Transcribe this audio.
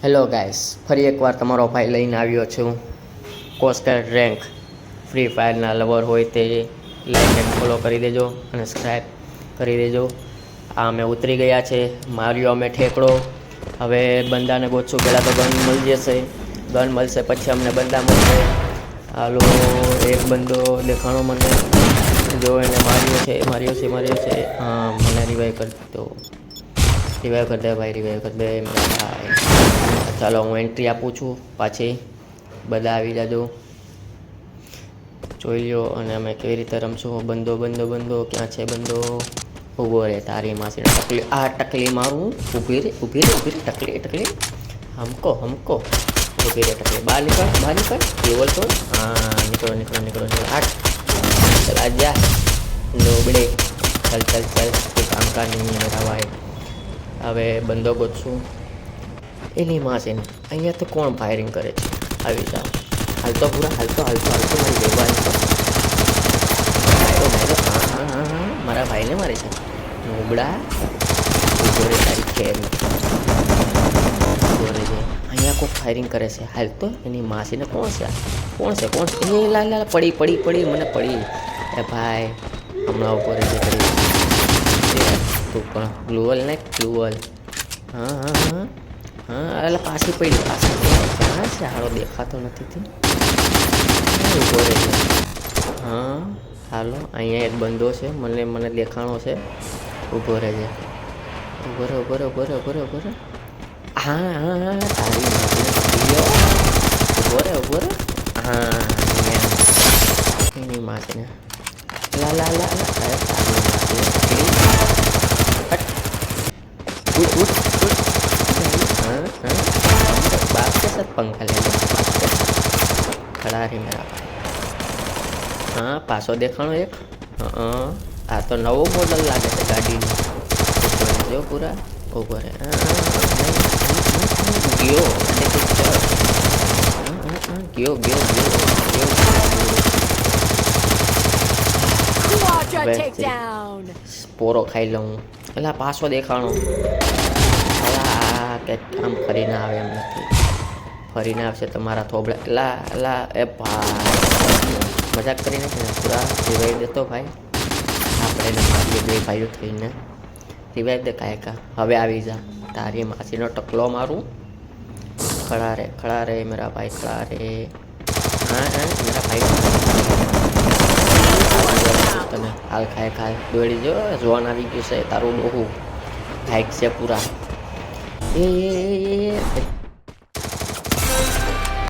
Hello guys, ફરી એકવાર તમારો ભાઈ લઈને આવ્યો છું કોસ્ટર રેન્ક. ફ્રી ફાયરના લવર હોય તે લાઈક એન્ડ ફોલો કરી દેજો અને સબસ્ક્રાઈબ કરી દેજો. આ અમે ઉતરી ગયા છે, માર્યો અમે ઠેકડો. હવે બંદાને ગોતશું. પહેલાં તો ગન મળી જશે, ગન મળશે પછી અમને બંદા મળશે. હાલો, એક બંદો દેખાણો મને, જો એને માર્યો છે. હા, મને રિવાઈવ કરી દો, રિવાઈવ કરી દે ભાઈ, રિવાઈવ કરી દે ભાઈ. ચાલો હું એન્ટ્રી આપું છું પાછી. બધા આવી જાજો, જોઈ લ્યો. અને અમે કેવી રીતે રમશું. બંદો ક્યાં છે બંદો? ઊભો રહે તારી માસીને ટકલી. આ ટકલી મારું. ઊભી રે ટકલી. હમકો ઊભી રે ટકલી. બહાર નીકળ કેવલ તો. હા, નીકળો. ચાલ આજા નોબડે. ચાલ કોઈ કામકાજ નહીં મેરા ભાઈ. હવે બંદો ગોતશું. એની માં છે ને, અહીંયા તો કોણ ફાયરિંગ કરે છે? આવી જાઓ, હાલતો મારી બેબાન. હા, મારા ભાઈને મારે છે નોબડા. ઉભો રે તારી ખેર. ઉભો રે છે, અહીંયા કોઈ ફાયરિંગ કરે છે. હાલતો એની માસીને કોણ છે? એ લાલ પડી મને પડી. એ ભાઈ હમણાં ઉભો રહે છે તું પણ. ગ્લુઅલ ને ગ્લુઅલ. હા, એટલે પાછી પડી. હા, સારો દેખાતો નથી તે. ઊભો રહે છે. હા, હાલો, અહીંયા એક બંદો છે, મને દેખાણો છે. ઊભો રહે છે. ઉભો રે. હા, તારી ઉભો રે. હા, એની માસીને बाप के साथ पंखा ले लो. खड़ा रही मेरा भाई. हाँ, पासो देखाणो एक. આ તો નવો મોડલ લાગે છે ગાડીનો. જો પૂરા ઉભો રહે. ગયો. પોરો ખાઈ લઉં. એટલે પાછો દેખાણો. કે આમ ફરીને આવે એમ નથી. ફરીને આવશે તમારા થોબડા. એલા એ ભાઈ મજાક કરીને પૂરા રિવાઈવ દેતો ભાઈ. આપણે એને મારીએ બે ભાઈઓ થઈને. રિવાઈવ દે કાયકા. હવે આવી જા. તારી માસીનો ટકલો મારું. ખડા રે મેરા ભાઈ, ખડા રે. હા, મેરા ભાઈ તને હાલ ખાય દોડી જો. જોવાન આવી ગયું છે તારું ડોહું. હાઈક છે પૂરા. એ